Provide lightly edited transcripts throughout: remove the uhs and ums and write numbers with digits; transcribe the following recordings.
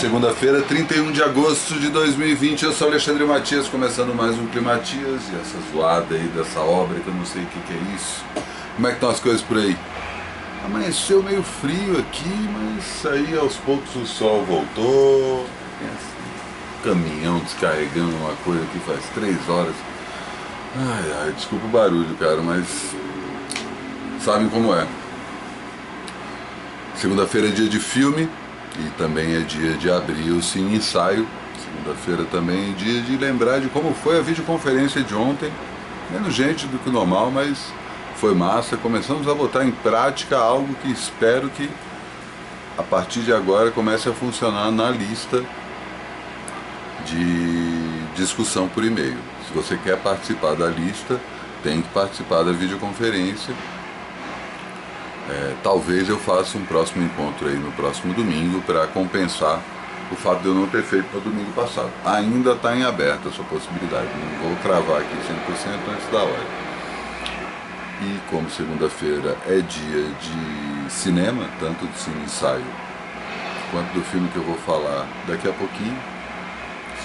Segunda-feira, 31 de agosto de 2020, eu sou Alexandre Matias, começando mais um Climatias, e essa zoada aí dessa obra que eu não sei o que é isso. Como é que estão as coisas por aí? Amanheceu meio frio aqui, mas aí aos poucos o sol voltou. Tem assim, caminhão descarregando uma coisa que faz 3 horas. Ai, desculpa o barulho, cara, mas sabem como é. Segunda-feira é dia de filme e também é dia de abrir o Cine Ensaio. Segunda-feira também é dia de lembrar de como foi a videoconferência de ontem. Menos gente do que o normal, mas foi massa. Começamos a botar em prática algo que espero que a partir de agora comece a funcionar na lista de discussão por e-mail. Se você quer participar da lista, tem que participar da videoconferência. Talvez eu faça um próximo encontro aí no próximo domingo para compensar o fato de eu não ter feito no domingo passado. Ainda está em aberto essa possibilidade, não vou cravar aqui 100% antes da hora. E como segunda-feira é dia de cinema, tanto de Cine Ensaio quanto do filme que eu vou falar daqui a pouquinho,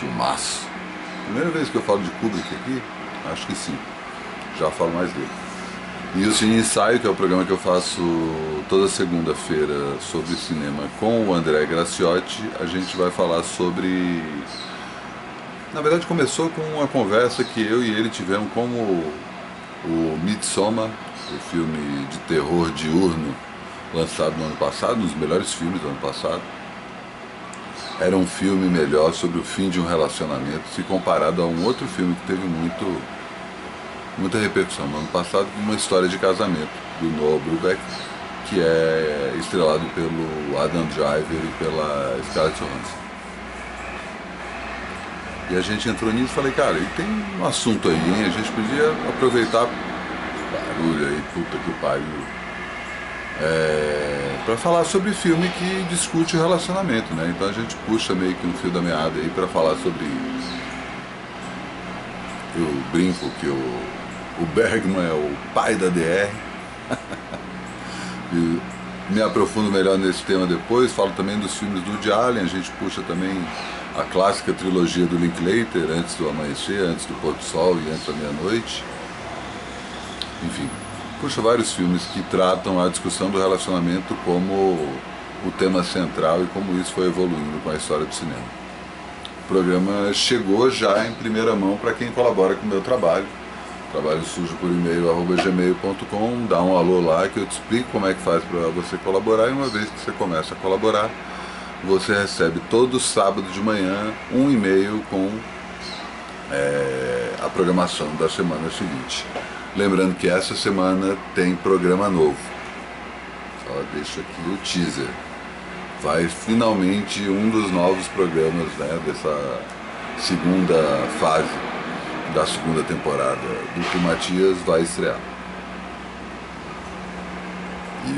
filmaço. Primeira vez que eu falo de Kubrick aqui? Acho que sim, já falo mais dele. E o Cine Ensaio, que é o programa que eu faço toda segunda-feira sobre cinema com o André Graciotti, a gente vai falar sobre... Na verdade começou com uma conversa que eu e ele tivemos como o Midsommar, o filme de terror diurno lançado no ano passado, um dos melhores filmes do ano passado. Era um filme melhor sobre o fim de um relacionamento, se comparado a um outro filme que teve muita repercussão no ano passado, uma história de casamento do Noah Baumbach, que é estrelado pelo Adam Driver e pela Scarlett Johansson. E a gente entrou nisso e falei, cara, e tem um assunto aí, hein? A gente podia aproveitar barulho aí, puta que pariu, para falar sobre filme que discute o relacionamento, né? Então a gente puxa meio que um fio da meada aí para falar sobre... Eu brinco que o Bergman é o pai da DR. E me aprofundo melhor nesse tema depois. Falo também dos filmes do Woody Allen. A gente puxa também a clássica trilogia do Linklater, Antes do Amanhecer, Antes do Pôr do Sol e Antes da Meia-Noite. Enfim, puxa vários filmes que tratam a discussão do relacionamento como o tema central e como isso foi evoluindo com a história do cinema. O programa chegou já em primeira mão para quem colabora com o meu trabalho. Trabalho sujo por e-mail @gmail.com, dá um alô lá que eu te explico como é que faz para você colaborar, e uma vez que você começa a colaborar, você recebe todo sábado de manhã um e-mail com a programação da semana seguinte. Lembrando que essa semana tem programa novo. Só deixo aqui o teaser. Vai finalmente um dos novos programas, né, dessa segunda fase da segunda temporada do Climatias vai estrear. E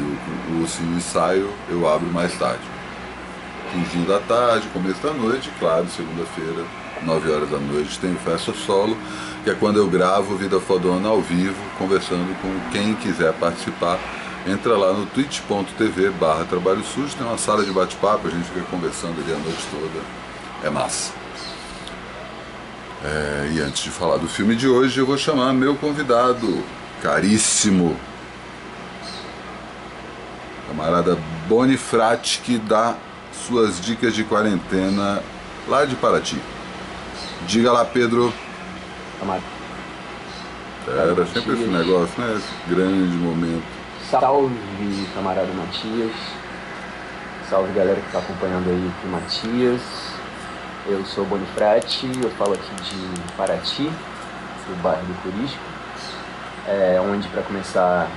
o Cine Ensaio eu abro mais tarde. Finzinho da tarde, começo da noite, claro, segunda-feira, 9 horas da noite, tem Festa Solo, que é quando eu gravo Vida Fodona ao vivo, conversando com quem quiser participar. Entra lá no twitch.tv/Trabalho Sujo, tem uma sala de bate-papo, a gente fica conversando ali a noite toda, é massa. E antes de falar do filme de hoje, eu vou chamar meu convidado, caríssimo, camarada Bonifrati, que dá suas dicas de quarentena lá de Paraty. Diga lá, Pedro. Era sempre esse negócio, né? Esse grande momento. Salve, camarada Matias. Salve, galera que está acompanhando aí o Matias. Eu sou o Bonifrati, eu falo aqui de Paraty, do bairro do Corisco, onde, para começar,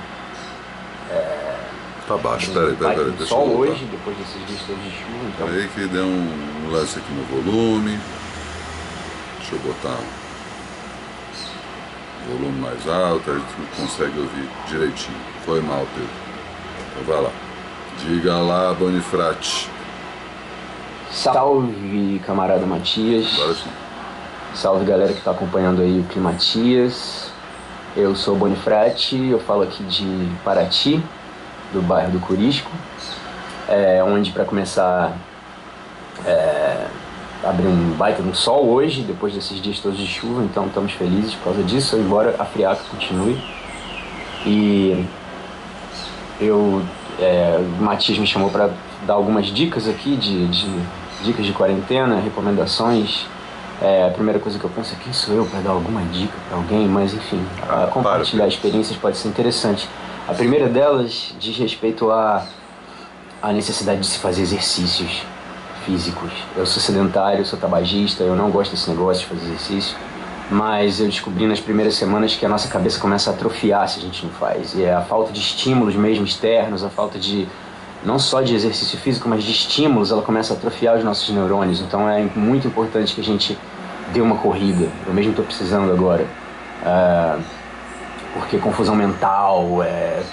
Tá baixo, peraí, deixa sol eu hoje, depois desses dias todos de chuva, então... Aí que deu um lance aqui no volume. Deixa eu botar o volume mais alto, a gente consegue ouvir direitinho. Foi mal, Pedro. Então vai lá. Diga lá, Bonifrati. Salve, camarada Matias. Agora sim. Salve, galera que está acompanhando aí o Climatias. Eu sou o Bonifrati, eu falo aqui de Paraty, do bairro do Corisco, onde, para começar, Abriu um baita no sol hoje, depois desses dias todos de chuva, então estamos felizes por causa disso, embora a friaca continue. E o Matias me chamou para dar algumas dicas aqui, de dicas de quarentena, recomendações. A primeira coisa que eu penso é: quem sou eu para dar alguma dica para alguém? Mas enfim, compartilhar experiências pode ser interessante. A primeira delas diz respeito à necessidade de se fazer exercícios físicos. Eu sou sedentário, sou tabagista, eu não gosto desse negócio de fazer exercício, mas eu descobri nas primeiras semanas que a nossa cabeça começa a atrofiar se a gente não faz. E é a falta de estímulos mesmo externos, a falta de, não só de exercício físico, mas de estímulos, ela começa a atrofiar os nossos neurônios. Então é muito importante que a gente dê uma corrida. Eu mesmo estou precisando agora. Porque confusão mental,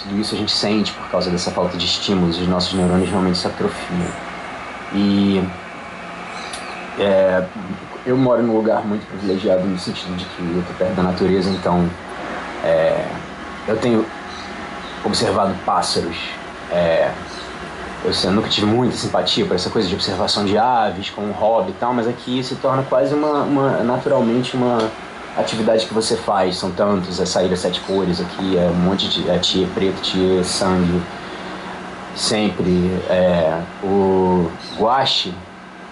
tudo isso a gente sente por causa dessa falta de estímulos, os nossos neurônios realmente se atrofiam. E eu moro num lugar muito privilegiado no sentido de que eu estou perto da natureza, então eu tenho observado pássaros. Eu nunca tive muita simpatia por essa coisa de observação de aves como um hobby e tal, mas aqui se torna quase naturalmente uma atividade que você faz. São tantos, sair das 7 cores aqui, um monte de tiê preto, tiê sangue, sempre. O guache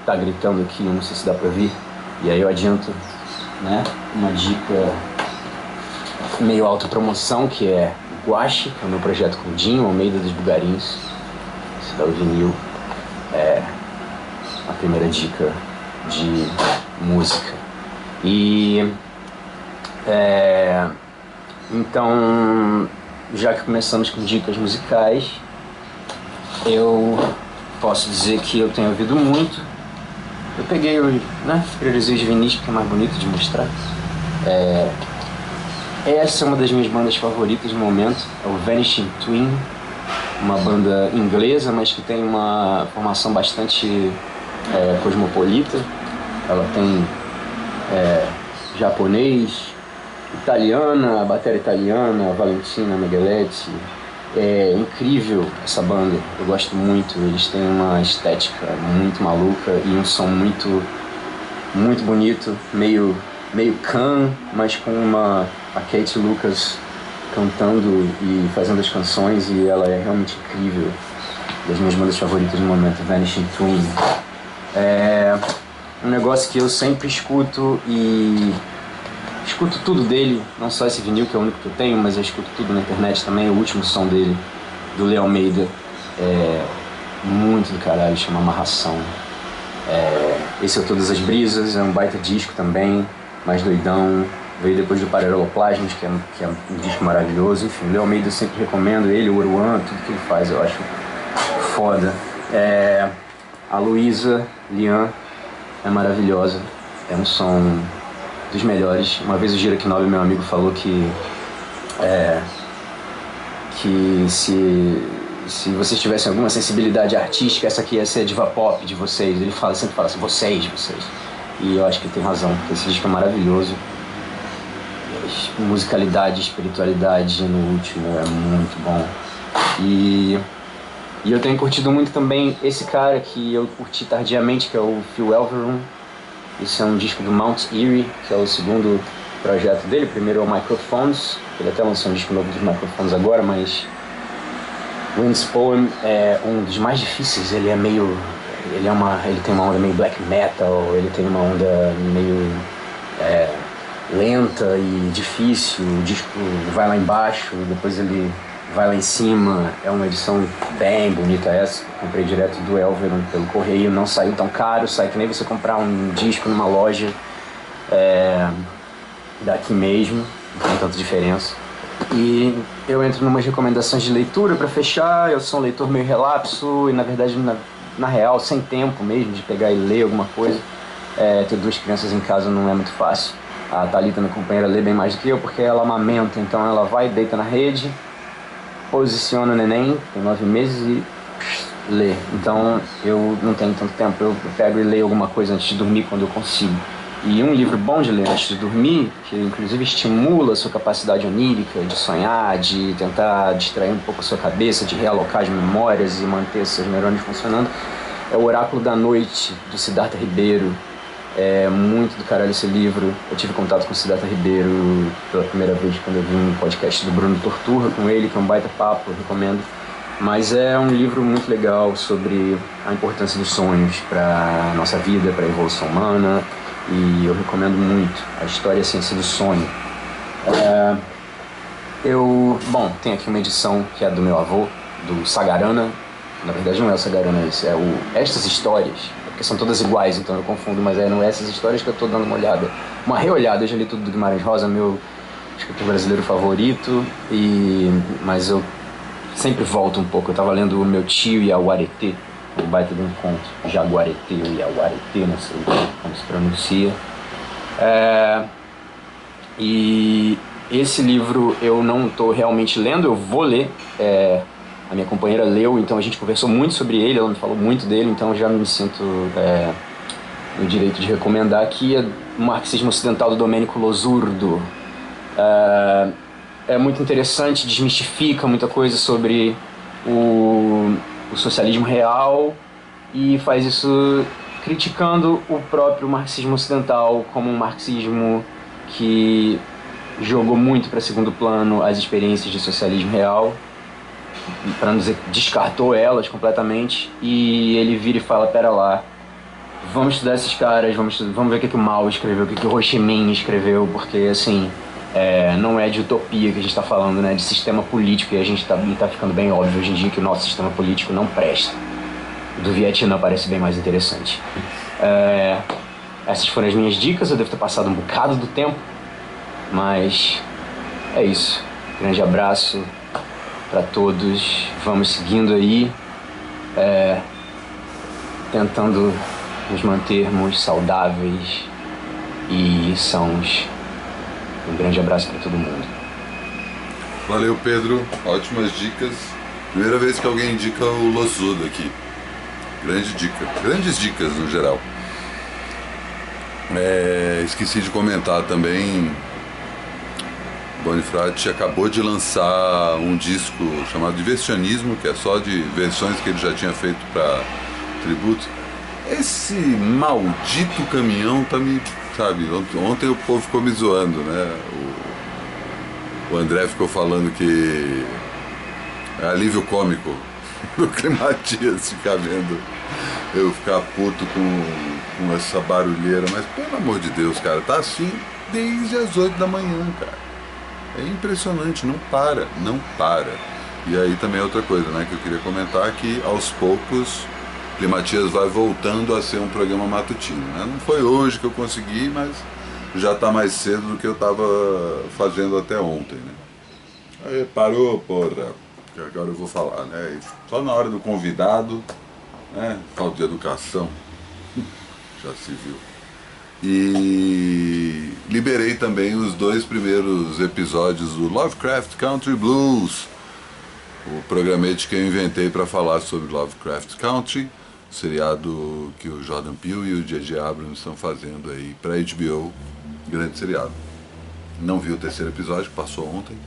tá gritando aqui, eu não sei se dá pra ouvir, e aí eu adianto, né, uma dica meio autopromoção, que é o Guache, que é o meu projeto com o Dinho Almeida dos Bugarins, esse da vinil. A primeira dica de música. E então, já que começamos com dicas musicais, eu posso dizer que eu tenho ouvido muito. Eu peguei, priorizei os vinis porque é mais bonito de mostrar. Essa é uma das minhas bandas favoritas no momento, é o Vanishing Twin, uma banda inglesa, mas que tem uma formação bastante cosmopolita. Ela tem japonês, italiana, a bateria italiana, a Valentina Megaletti. É incrível essa banda, eu gosto muito. Eles têm uma estética muito maluca e um som muito, muito bonito, meio Can, mas com a Kate Lucas cantando e fazendo as canções, e ela é realmente incrível. Das minhas bandas favoritas no momento, Vanishing Twin. É um negócio que eu sempre escuto, e escuto tudo dele, não só esse vinil que é o único que eu tenho, mas eu escuto tudo na internet também. O último som dele, do Léo Almeida, é muito do caralho, chama Amarração. Esse é o Todas as Brisas, é um baita disco também, mais doidão. Veio depois do Paraleloplasmos, que é um disco maravilhoso. Enfim, o Léo Almeida eu sempre recomendo, ele, o Oruan, tudo que ele faz eu acho foda. A Luísa Lian é maravilhosa, é um som dos melhores. Uma vez o Gira Knob, meu amigo, falou que se vocês tivessem alguma sensibilidade artística, essa aqui ia ser a diva pop de vocês. Ele sempre fala assim, vocês. E eu acho que ele tem razão, porque esse disco é maravilhoso. Musicalidade, espiritualidade no último é muito bom. E eu tenho curtido muito também esse cara que eu curti tardiamente, que é o Phil Elverum. Esse é um disco do Mount Eerie, que é o segundo projeto dele. O primeiro é o Microphones, ele até lançou um disco novo dos Microphones agora, mas Wind's Poem é um dos mais difíceis. Ele tem uma onda meio black metal, ele tem uma onda meio lenta e difícil. O disco vai lá embaixo, depois ele vai lá em cima. É uma edição bem bonita essa. Comprei direto do Elverum pelo correio, não saiu tão caro, sai que nem você comprar um disco numa loja daqui mesmo, não tem tanta diferença. E eu entro numas recomendações de leitura para fechar. Eu sou um leitor meio relapso e, na verdade, na real, sem tempo mesmo de pegar e ler alguma coisa. Ter 2 crianças em casa não é muito fácil. A Thalita, minha companheira, lê bem mais do que eu, porque ela amamenta, então ela vai, deita na rede, posiciona o neném, tem 9 meses, e lê. Então eu não tenho tanto tempo, eu pego e leio alguma coisa antes de dormir quando eu consigo. E um livro bom de ler antes de dormir, que inclusive estimula a sua capacidade onírica, de sonhar, de tentar distrair um pouco a sua cabeça, de realocar as memórias e manter seus neurônios funcionando, É O Oráculo da Noite, do Siddhartha Ribeiro. É muito do caralho esse livro. Eu tive contato com o Siddhartha Ribeiro pela primeira vez quando eu vi um podcast do Bruno Torturra com ele, que é um baita papo, eu recomendo. Mas é um livro muito legal sobre a importância dos sonhos para a nossa vida, para a evolução humana, e eu recomendo muito A História e a Ciência do Sonho. Bom, tem aqui uma edição que é do meu avô, do Sagarana. Na verdade não é o Sagarana, esse é o Estas Histórias, porque são todas iguais, então eu confundo, mas não é essas histórias que eu estou dando uma olhada, uma reolhada. Eu já li tudo do Guimarães Rosa, meu escritor brasileiro favorito, mas eu sempre volto um pouco. Eu estava lendo O Meu Tio Iaguareté, um baita de um conto, Jaguareté ou Iaguareté, não sei como se pronuncia. E esse livro eu não estou realmente lendo, eu vou ler. A minha companheira leu, então a gente conversou muito sobre ele, ela me falou muito dele, então eu já me sinto no direito de recomendar, que é O Marxismo Ocidental, do Domênico Losurdo. É muito interessante, desmistifica muita coisa sobre o socialismo real e faz isso criticando o próprio marxismo ocidental como um marxismo que jogou muito para segundo plano as experiências de socialismo real, para não dizer que descartou elas completamente, e ele vira e fala: pera lá, vamos estudar esses caras, vamos ver o que o Mao escreveu, o que o Ho Chi Minh escreveu, porque assim, não é de utopia que a gente está falando, né, de sistema político, e a gente tá ficando bem óbvio hoje em dia que o nosso sistema político não presta. O do Vietnã parece bem mais interessante. Essas foram as minhas dicas, eu devo ter passado um bocado do tempo, mas é isso. Grande abraço para todos, vamos seguindo aí, tentando nos mantermos saudáveis e sãos. Um grande abraço para todo mundo. Valeu, Pedro, ótimas dicas. Primeira vez que alguém indica o Losurdo aqui. Grande dica, grandes dicas no geral. Esqueci de comentar também, Bonifrati acabou de lançar um disco chamado Diversionismo, que é só de versões que ele já tinha feito para tributo. Esse maldito caminhão tá me... Sabe, ontem o povo ficou me zoando, né? O André ficou falando que é alívio cômico do Climatias ficar vendo eu ficar puto com essa barulheira. Mas pelo amor de Deus, cara, tá assim desde as 8 da manhã, cara. É impressionante, não para. E aí também outra coisa, né, que eu queria comentar, que aos poucos Climatias vai voltando a ser um programa matutino, né? Não foi hoje que eu consegui, mas já está mais cedo do que eu estava fazendo até ontem, né? Aí parou, porra, que agora eu vou falar, né? Só na hora do convidado, né? Falta de educação, já se viu. E liberei também os 2 primeiros episódios do Lovecraft Country Blues, o programete que eu inventei para falar sobre Lovecraft Country, seriado que o Jordan Peele e o J.J. Abrams estão fazendo aí para HBO, grande seriado. Não vi o 3º episódio, que passou ontem,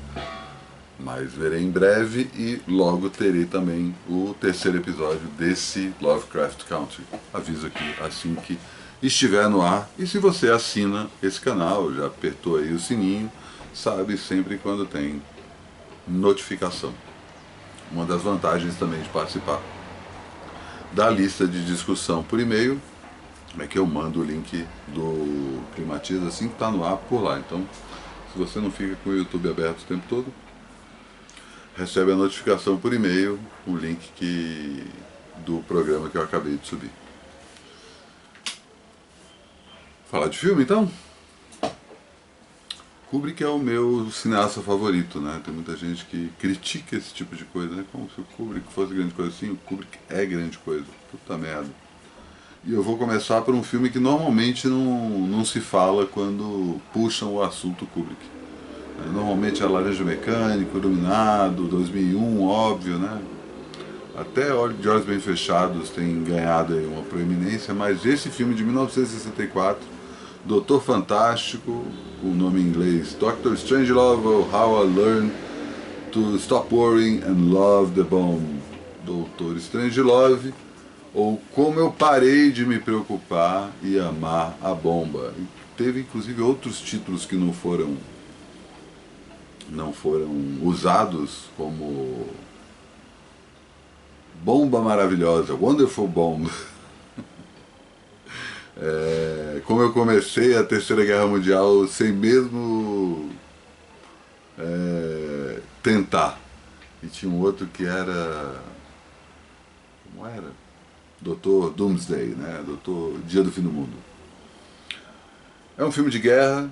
mas verei em breve, e logo terei também o 3º episódio desse Lovecraft Country. Aviso aqui assim que estiver no ar. E se você assina esse canal, já apertou aí o sininho, sabe sempre quando tem notificação. Uma das vantagens também de participar da lista de discussão por e-mail é que eu mando o link do Climatiza assim que está no ar por lá. Então, se você não fica com o YouTube aberto o tempo todo, recebe a notificação por e-mail, o link do programa que eu acabei de subir. Falar de filme, então? Kubrick é o meu cineasta favorito, né? Tem muita gente que critica esse tipo de coisa, né? Como se o Kubrick fosse grande coisa assim. O Kubrick é grande coisa. Puta merda. E eu vou começar por um filme que normalmente não se fala quando puxam o assunto Kubrick. Normalmente é Laranja Mecânica, Iluminado, 2001, óbvio, né? Até De Olhos Bem Fechados tem ganhado aí uma proeminência, mas esse filme de 1964... Doutor Fantástico, o nome em inglês Doctor Strangelove, ou How I Learned to Stop Worrying and Love the Bomb. Doutor Strangelove, ou Como Eu Parei de Me Preocupar e Amar a Bomba. E teve inclusive outros títulos que não foram usados, como Bomba Maravilhosa, Wonderful Bomb. Como eu comecei a Terceira Guerra Mundial sem mesmo tentar. E tinha um outro que era... Como era? Doutor Doomsday, né? Doutor Dia do Fim do Mundo. É um filme de guerra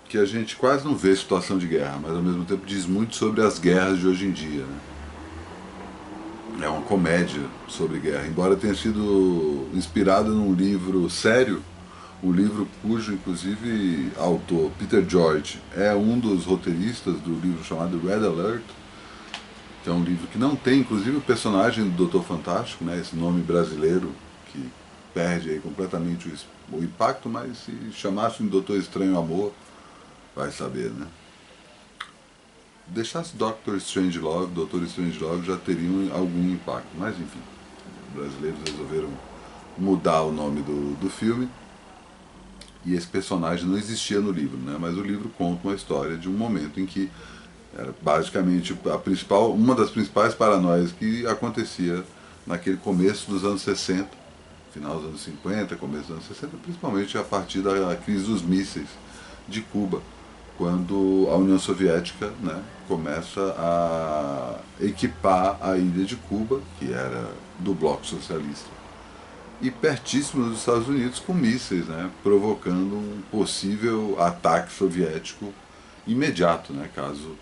que a gente quase não vê situação de guerra, mas ao mesmo tempo diz muito sobre as guerras de hoje em dia, né? É uma comédia sobre guerra, embora tenha sido inspirada num livro sério, um livro cujo, inclusive, autor, Peter George, é um dos roteiristas do livro chamado Red Alert, que é um livro que não tem, inclusive, o personagem do Doutor Fantástico, né, esse nome brasileiro, que perde aí completamente o impacto, mas se chamasse um Doutor Estranho Amor, vai saber, né? Deixasse Doctor Strangelove, Doutor Strangelove já teriam algum impacto, mas enfim, os brasileiros resolveram mudar o nome do filme, e esse personagem não existia no livro, né? Mas o livro conta uma história de um momento em que era basicamente uma das principais paranoias que acontecia naquele começo dos anos 60, final dos anos 50, começo dos anos 60, principalmente a partir da crise dos mísseis de Cuba, quando a União Soviética, né, começa a equipar a ilha de Cuba, que era do bloco socialista, e pertíssimo dos Estados Unidos com mísseis, né, provocando um possível ataque soviético imediato, né, caso...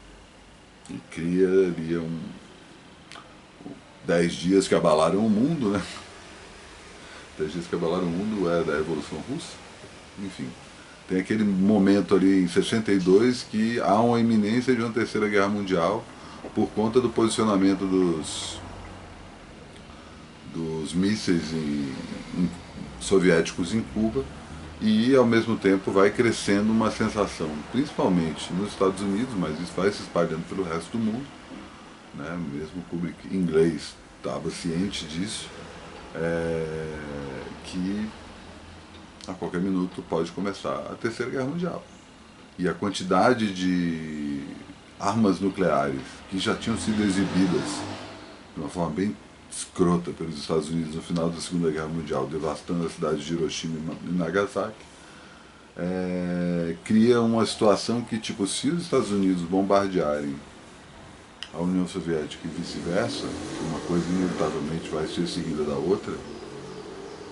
E cria ali 10 dias que abalaram o mundo, né? 10 dias que abalaram o mundo é da Revolução Russa. Enfim, tem aquele momento ali em 62 que há uma iminência de uma terceira guerra mundial por conta do posicionamento dos mísseis soviéticos em Cuba, e ao mesmo tempo vai crescendo uma sensação, principalmente nos Estados Unidos, mas isso vai se espalhando pelo resto do mundo, né? Mesmo o público inglês estava ciente disso, que a qualquer minuto pode começar a Terceira Guerra Mundial. E a quantidade de armas nucleares que já tinham sido exibidas de uma forma bem escrota pelos Estados Unidos no final da Segunda Guerra Mundial, devastando a cidade de Hiroshima e Nagasaki, cria uma situação que, tipo, se os Estados Unidos bombardearem a União Soviética e vice-versa, uma coisa inevitavelmente vai ser seguida da outra,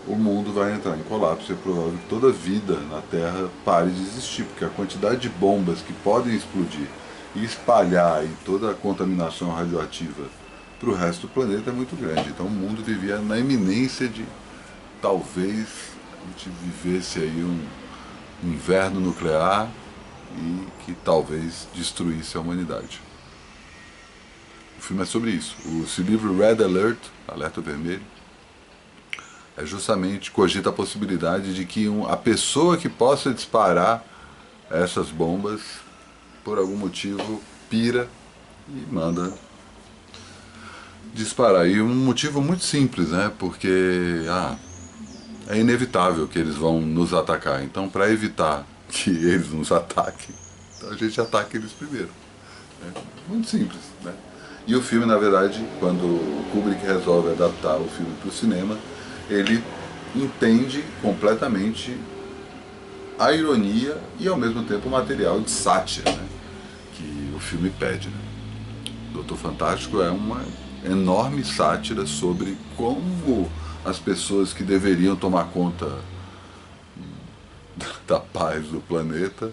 o mundo vai entrar em colapso e é provável que toda vida na Terra pare de existir, porque a quantidade de bombas que podem explodir e espalhar aí toda a contaminação radioativa para o resto do planeta é muito grande. Então o mundo vivia na iminência de talvez a gente vivesse aí um inverno nuclear e que talvez destruísse a humanidade. O filme é sobre isso. Esse livro Red Alert, Alerta Vermelho, é justamente cogita a possibilidade de que a pessoa que possa disparar essas bombas, por algum motivo, pira e manda disparar. E um motivo muito simples, né? Porque é inevitável que eles vão nos atacar. Então, para evitar que eles nos ataquem, então a gente ataca eles primeiro. É muito simples, né? E o filme, na verdade, quando o Kubrick resolve adaptar o filme para o cinema, ele entende completamente a ironia e ao mesmo tempo o material de sátira, né, que o filme pede, né? Doutor Fantástico é uma enorme sátira sobre como as pessoas que deveriam tomar conta da paz do planeta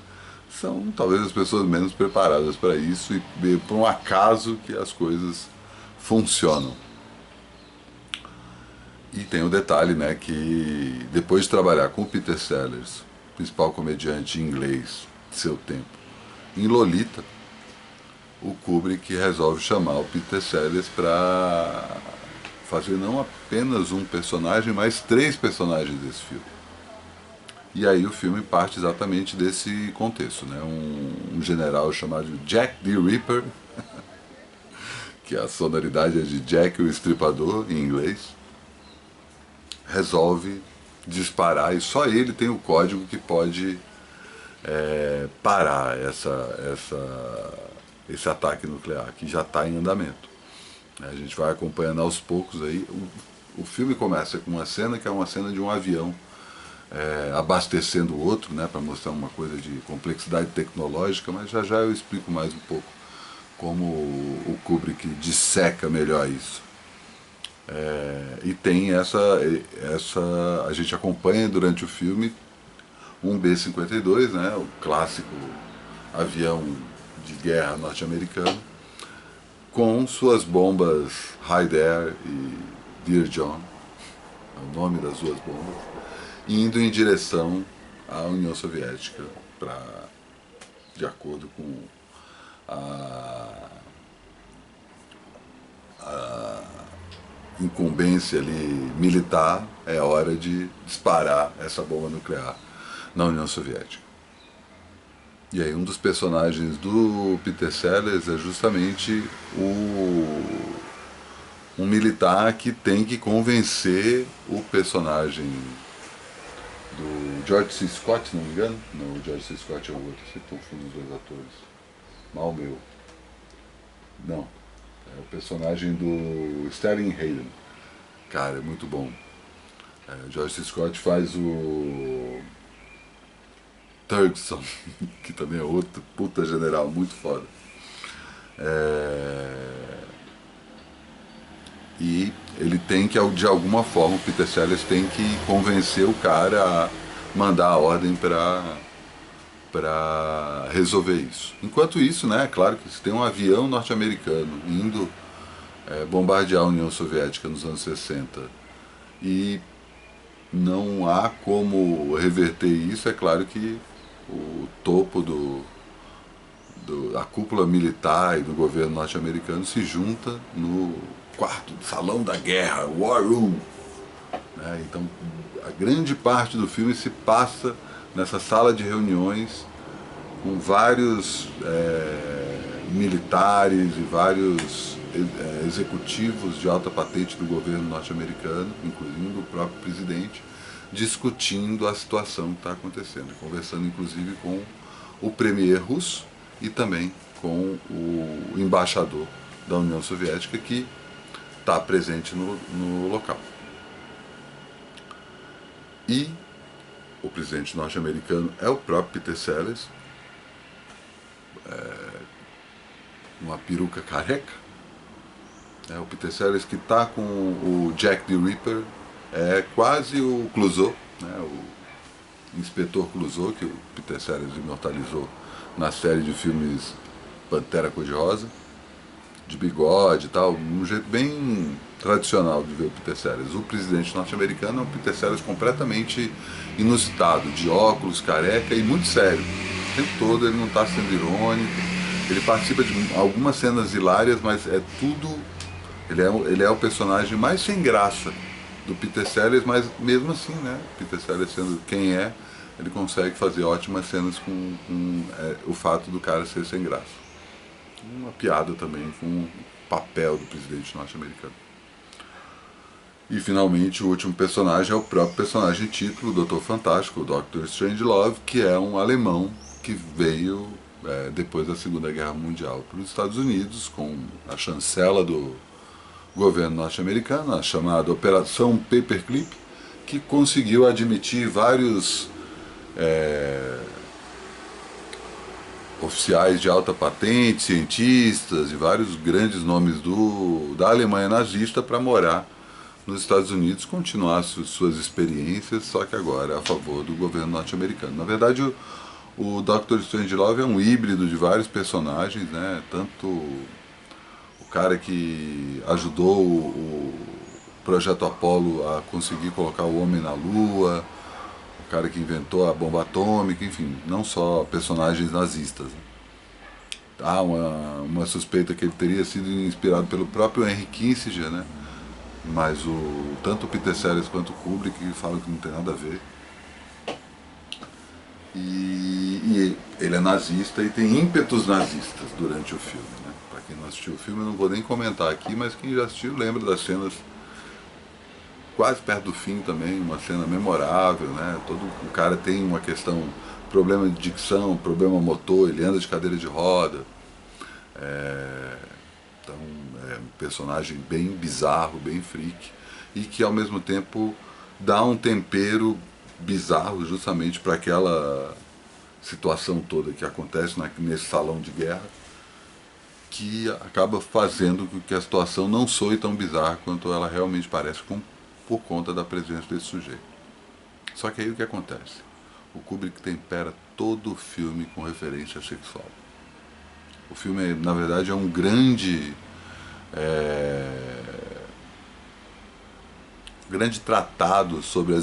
são talvez as pessoas menos preparadas para isso, e por um acaso que as coisas funcionam. E tem o detalhe, né, que depois de trabalhar com o Peter Sellers, principal comediante inglês de seu tempo, em Lolita, o Kubrick resolve chamar o Peter Sellers para fazer não apenas um personagem, mas 3 personagens desse filme. E aí o filme parte exatamente desse contexto, né? Um general chamado Jack the Ripper, que a sonoridade é de Jack o Estripador em inglês, resolve disparar, e só ele tem o código que pode parar esse ataque nuclear, que já está em andamento. A gente vai acompanhando aos poucos aí. O filme começa com uma cena que é uma cena de um avião abastecendo o outro, né, para mostrar uma coisa de complexidade tecnológica, mas já já eu explico mais um pouco como o Kubrick disseca melhor isso. E tem a gente acompanha durante o filme um B-52, né, o clássico avião de guerra norte-americano, com suas bombas Hyder e Dear John, é o nome das duas bombas, indo em direção à União Soviética, de acordo com a incumbência ali militar, é hora de disparar essa bomba nuclear na União Soviética. E aí um dos personagens do Peter Sellers é justamente um militar que tem que convencer o personagem do George C. Scott, se não me engano. Não, o George C. Scott é o outro, você confunde os dois atores. Mal meu. Não, é o personagem do Sterling Hayden. Cara, é muito bom. O George C. Scott faz o Turgson, que também é outro puta general muito foda. E ele tem que, de alguma forma, o Peter Sellers tem que convencer o cara a mandar a ordem para resolver isso. Enquanto isso, né, é claro que se tem um avião norte-americano indo bombardear a União Soviética nos anos 60 e não há como reverter isso, é claro que o topo da cúpula militar e do governo norte-americano se junta no quarto salão da guerra, War Room. Então a grande parte do filme se passa nessa sala de reuniões com vários militares e vários executivos de alta patente do governo norte-americano, incluindo o próprio presidente, discutindo a situação que está acontecendo, conversando inclusive com o premier russo e também com o embaixador da União Soviética, que está presente no local. E o presidente norte-americano é o próprio Peter Sellers, uma peruca careca. O Peter Sellers, que está com o Jack the Ripper, é quase o Clouseau, né, o inspetor Clouseau, que o Peter Sellers imortalizou na série de filmes Pantera Cor-de-Rosa, de bigode e tal, um jeito bem tradicional de ver o Peter Sellers. O presidente norte-americano é um Peter Sellers completamente inusitado, de óculos, careca e muito sério. O tempo todo ele não está sendo irônico, ele participa de algumas cenas hilárias, mas é tudo... Ele é o personagem mais sem graça do Peter Sellers, mas mesmo assim, né, Peter Sellers sendo quem é, ele consegue fazer ótimas cenas com o fato do cara ser sem graça. Uma piada também com o papel do presidente norte-americano. E finalmente o último personagem é o próprio personagem título, o Doutor Fantástico, o Dr. Strangelove, que é um alemão que veio depois da Segunda Guerra Mundial para os Estados Unidos com a chancela do governo norte-americano, a chamada Operação Paperclip, que conseguiu admitir vários oficiais de alta patente, cientistas e vários grandes nomes da Alemanha nazista para morar nos Estados Unidos, continuar suas experiências, só que agora a favor do governo norte-americano. Na verdade, o Dr. Strangelove é um híbrido de vários personagens, né? Tanto o cara que ajudou o projeto Apollo a conseguir colocar o homem na Lua, o cara que inventou a bomba atômica, enfim, não só personagens nazistas. Há uma suspeita que ele teria sido inspirado pelo próprio Henry Kissinger, né? Mas tanto o Peter Sellers quanto o Kubrick falam que não tem nada a ver. E ele é nazista e tem ímpetos nazistas durante o filme, né? Para quem não assistiu o filme, eu não vou nem comentar aqui, mas quem já assistiu lembra das cenas quase perto do fim também, uma cena memorável, né? Todo o cara tem uma questão, problema de dicção, problema motor, ele anda de cadeira de roda. Então é um personagem bem bizarro, bem freak, e que ao mesmo tempo dá um tempero bizarro justamente para aquela situação toda que acontece nesse salão de guerra, que acaba fazendo com que a situação não soe tão bizarra quanto ela realmente parece por conta da presença desse sujeito. Só que aí o que acontece? O Kubrick tempera todo o filme com referência sexual. O filme, na verdade, é um grande grande tratado sobre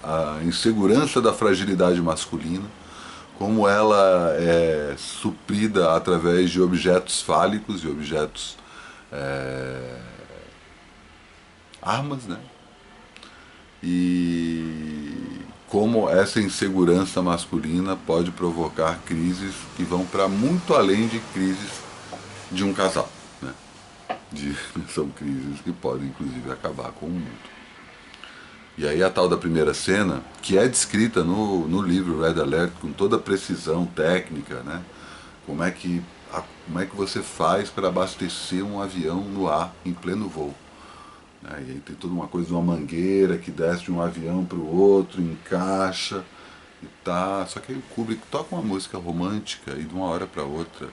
a insegurança da fragilidade masculina, como ela é suprida através de objetos fálicos e objetos armas, né? E como essa insegurança masculina pode provocar crises que vão para muito além de crises de um casal, né? São crises que podem inclusive acabar com o mundo. E aí a tal da primeira cena, que é descrita no livro Red Alert com toda a precisão técnica, né? Como é que você faz para abastecer um avião no ar em pleno voo? E aí tem toda uma coisa de uma mangueira que desce de um avião para o outro, encaixa e tá. Só que aí o Kubrick toca uma música romântica e de uma hora para outra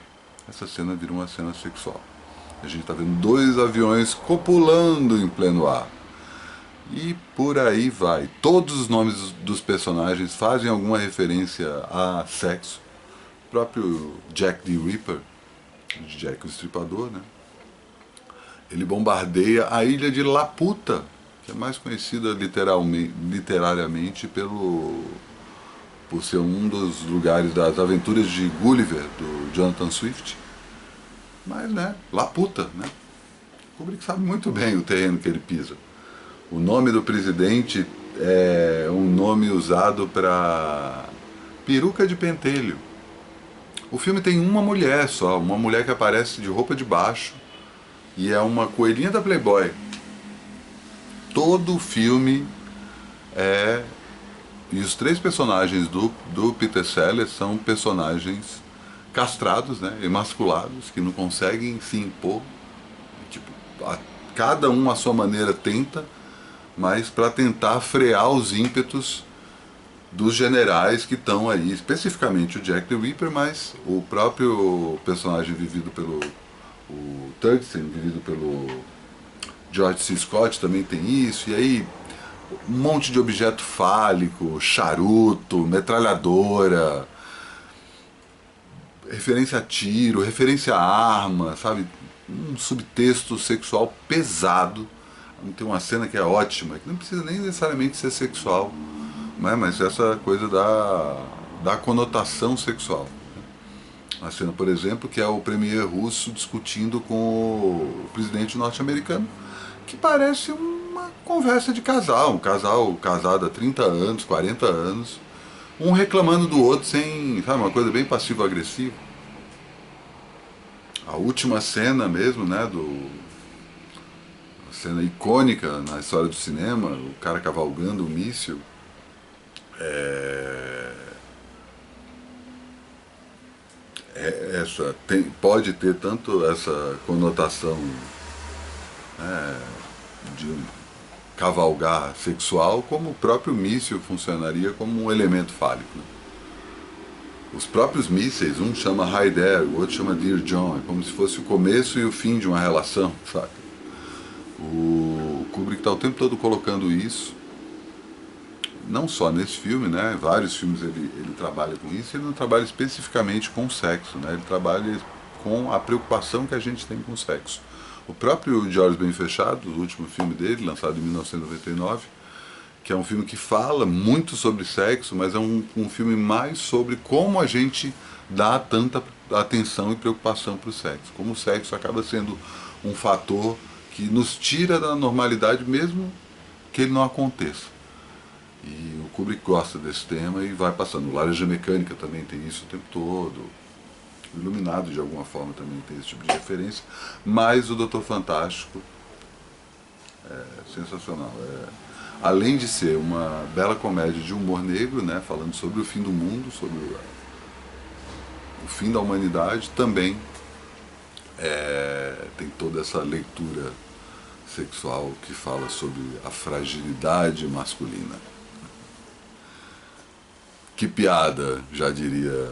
essa cena vira uma cena sexual. A gente está vendo dois aviões copulando em pleno ar. E por aí vai. Todos os nomes dos personagens fazem alguma referência a sexo. O próprio Jack the Ripper, Jack o Estripador, né? Ele bombardeia a ilha de Laputa, que é mais conhecida literariamente por ser um dos lugares das aventuras de Gulliver, do Jonathan Swift. Mas, né, Laputa, né? Kubrick sabe muito bem o terreno que ele pisa. O nome do presidente é um nome usado para peruca de pentelho. O filme tem uma mulher só, uma mulher que aparece de roupa de baixo e é uma coelhinha da Playboy. Todo o filme é... E os três personagens do Peter Sellers são personagens castrados, né, emasculados, que não conseguem se impor. Tipo, cada um à sua maneira tenta, mas para tentar frear os ímpetos dos generais que estão aí, especificamente o Jack the Ripper, mas o próprio personagem vivido pelo Tugsten, vivido pelo George C. Scott, também tem isso, e aí um monte de objeto fálico, charuto, metralhadora, referência a tiro, referência a arma, sabe? Um subtexto sexual pesado. Tem uma cena que é ótima, que não precisa nem necessariamente ser sexual, né? Mas essa coisa da conotação sexual. Uma cena, por exemplo, que é o premier russo discutindo com o presidente norte-americano, que parece uma conversa de casal, um casal casado há 30 anos, 40 anos, um reclamando do outro sem, sabe, uma coisa bem passivo-agressiva. A última cena mesmo, né, cena icônica na história do cinema, o cara cavalgando o míssil, pode ter tanto essa conotação, né, de cavalgar sexual, como o próprio míssil funcionaria como um elemento fálico. Né? Os próprios mísseis, um chama Hi There, o outro chama Dear John, é como se fosse o começo e o fim de uma relação, sabe? O Kubrick está o tempo todo colocando isso, não só nesse filme, né? Vários filmes ele trabalha com isso, ele não trabalha especificamente com sexo, né? Ele trabalha com a preocupação que a gente tem com o sexo. O próprio De Olhos Bem Fechados, o último filme dele, lançado em 1999, que é um filme que fala muito sobre sexo, mas é um filme mais sobre como a gente dá tanta atenção e preocupação para o sexo. Como o sexo acaba sendo um fator que nos tira da normalidade, mesmo que ele não aconteça. E o Kubrick gosta desse tema e vai passando. O Laranja Mecânica também tem isso o tempo todo. O Iluminado, de alguma forma, também tem esse tipo de referência. Mas o Doutor Fantástico é sensacional. além de ser uma bela comédia de humor negro, né, falando sobre o fim do mundo, sobre o fim da humanidade, também tem toda essa leitura sexual que fala sobre a fragilidade masculina. Que piada, já diria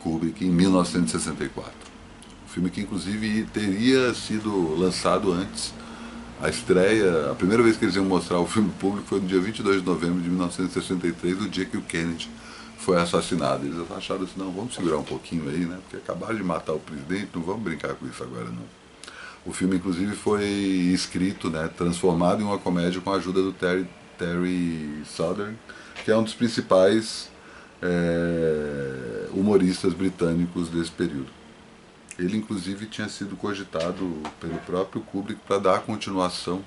Kubrick, em 1964. Um filme que inclusive teria sido lançado antes. A estreia, a primeira vez que eles iam mostrar o filme público foi no dia 22 de novembro de 1963, no dia que o Kennedy foi assassinado. Eles acharam assim, não, vamos segurar um pouquinho aí, né? Porque acabaram de matar o presidente, não vamos brincar com isso agora não. O filme inclusive foi escrito, né, transformado em uma comédia com a ajuda do Terry Southern, que é um dos principais humoristas britânicos desse período. Ele inclusive tinha sido cogitado pelo próprio Kubrick para dar a continuação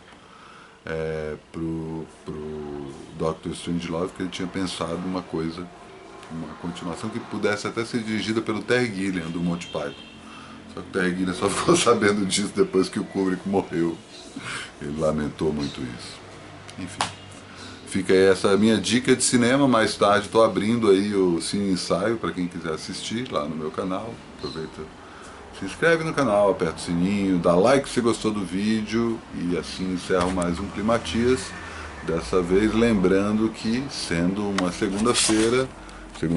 pro Dr. Strangelove, que ele tinha pensado uma continuação que pudesse até ser dirigida pelo Terry Gilliam, do Monty Python. Só que o Terry Gilliam só ficou sabendo disso depois que o Kubrick morreu. Ele lamentou muito isso. Enfim, fica aí essa minha dica de cinema. Mais tarde estou abrindo aí o Cine Ensaio para quem quiser assistir lá no meu canal. Aproveita, se inscreve no canal, aperta o sininho, dá like se gostou do vídeo, e assim encerro mais um Climatias. Dessa vez lembrando que, sendo uma segunda-feira é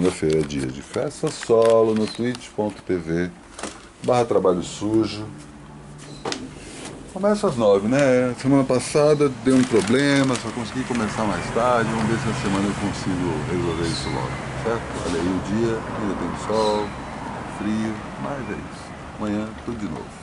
dia de festa solo no twitch.tv/trabalho sujo. Começa às 9, né? Semana passada deu um problema, só consegui começar mais tarde. Vamos ver se essa semana eu consigo resolver isso logo, certo? Olha aí o dia, ainda tem sol, frio, mas é isso. Amanhã tudo de novo.